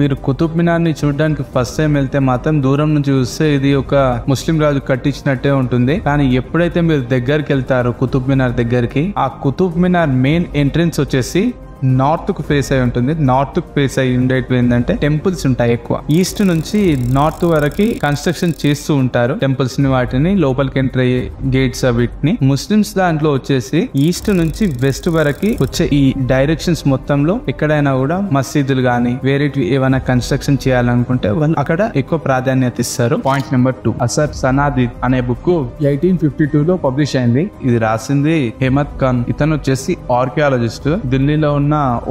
మీరు కుతుబ్ మినార్ ని చూడడానికి ఫస్ట్ టైం వెళ్తే మాత్రం దూరం నుంచి చూస్తే ఇది ఒక ముస్లిం రాజు కట్టించినట్టే ఉంటుంది. కానీ ఎప్పుడైతే మీరు దగ్గరికి వెళ్తారో కుతుబ్ మినార్ దగ్గరికి, ఆ కుతుబ్ మినార్ మెయిన్ ఎంట్రన్స్ వచ్చేసి నార్త్ కు ఫేస్ అయి ఉంటుంది. నార్త్ కు ఫేస్ అయి ఉండేటివి ఏంటంటే టెంపుల్స్ ఉంటాయి. ఎక్కువ ఈస్ట్ నుంచి నార్త్ వరకు కన్స్ట్రక్షన్ చేస్తూ ఉంటారు టెంపుల్స్ ని, వాటిని లోపలికి ఎంటర్ అయ్యే గేట్స్ వీటిని. ముస్లిమ్స్ దాంట్లో వచ్చేసి ఈస్ట్ నుంచి వెస్ట్ వరకు వచ్చే ఈ డైరెక్షన్స్ మొత్తంలో ఎక్కడైనా కూడా మసీదులు గానీ వేరేటివి ఏమైనా కన్స్ట్రక్షన్ చేయాలనుకుంటే వాళ్ళు అక్కడ ఎక్కువ ప్రాధాన్యత ఇస్తారు. పాయింట్ నెంబర్ 2, అసర్ సనాదిద్ అనే బుక్ 1852 లో పబ్లిష్ అయింది. ఇది రాసింది హేమత్ ఖాన్. ఇతను వచ్చేసి ఆర్కియాలజిస్ట్. ఢిల్లీలో ఉన్న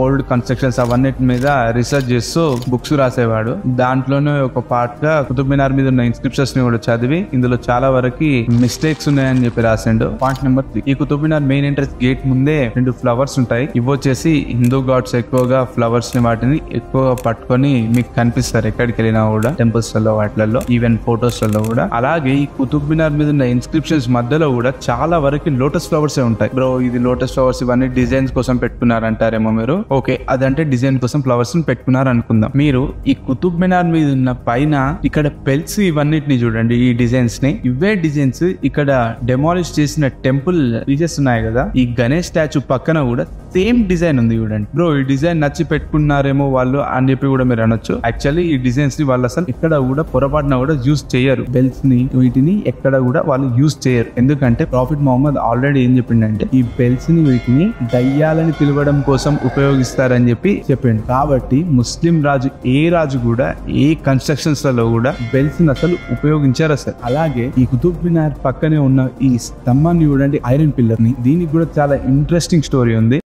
ఓల్డ్ కన్స్ట్రక్షన్స్ అవన్నిటి మీద రీసెర్చ్ చేస్తూ బుక్స్ రాసేవాడు. దాంట్లోనే ఒక పార్ట్ గా కుతుబ్ మినార్ మీద ఉన్న ఇన్స్క్రిప్షన్స్ ని కూడా చదివి ఇందులో చాలా వరకు మిస్టేక్స్ ఉన్నాయని చెప్పి రాసిండు. పాయింట్ నెంబర్ 3, ఈ కుతుబ్ మినార్ మెయిన్ ఎంట్రన్స్ గేట్ ముందే 2 ఫ్లవర్స్ ఉంటాయి. ఇవి వచ్చేసి హిందూ గాడ్స్ ఎక్కువగా ఫ్లవర్స్ ని వాటిని ఎక్కువగా పట్టుకొని మీకు కనిపిస్తారు ఎక్కడికి వెళ్ళినా కూడా, టెంపుల్స్ లలో వాటిలలో, ఈవెన్ ఫొటోస్ లలో కూడా. అలాగే ఈ కుతుబ్ మినార్ మీద ఉన్న ఇన్స్క్రిప్షన్స్ మధ్యలో కూడా చాలా వరకు లోటస్ ఫ్లవర్స్ ఉంటాయి. బ్రో ఇది లోటస్ ఫ్లవర్స్ ఇవన్నీ డిజైన్స్ కోసం పెట్టుకున్నారంటారేమో మీరు. ఓకే, అదంటే డిజైన్ కోసం ఫ్లవర్స్ ని పెట్టుకున్నారు అనుకుందాం. మీరు ఈ కుతుబ్ మినార్ మీద ఉన్న పైన ఇక్కడ పెల్స్ ఇవన్నిటిని చూడండి, ఈ డిజైన్స్ ని. ఇవే డిజైన్స్ ఇక్కడ డెమాలిష్ చేసిన టెంపుల్ పీసెస్ ఉన్నాయి కదా, ఈ గణేష్ స్టాచ్యూ పక్కన కూడా సేమ్ డిజైన్ ఉంది చూడండి. బ్రో ఈ డిజైన్ నచ్చి పెట్టుకున్నారేమో వాళ్ళు అని చెప్పి కూడా మీరు అనొచ్చు. యాక్చువల్లీ ఈ డిజైన్స్ ని వాళ్ళు అసలు ఇక్కడ కూడా పొరపాటున కూడా యూజ్ చేయరు. బెల్స్ ని వీటిని ఎక్కడ కూడా వాళ్ళు యూజ్ చేయరు. ఎందుకంటే ప్రాఫిట్ మొహమ్మద్ ఆల్రెడీ ఏం చెప్పిండంటే ఈ బెల్స్ ని వీటిని దయ్యాలని పిలవడం కోసం ఉపయోగిస్తారని చెప్పి చెప్పిండు. కాబట్టి ముస్లిం రాజు ఏ రాజు కూడా ఏ కన్స్ట్రక్షన్స్ లలో కూడా బెల్స్ ని అసలు ఉపయోగించారు అసలు. అలాగే ఈ కుతుబ్ మినార్ పక్కనే ఉన్న ఈ స్తంభాన్ని చూడండి, ఐరన్ పిల్లర్ ని. దీనికి కూడా చాలా ఇంట్రెస్టింగ్ స్టోరీ ఉంది.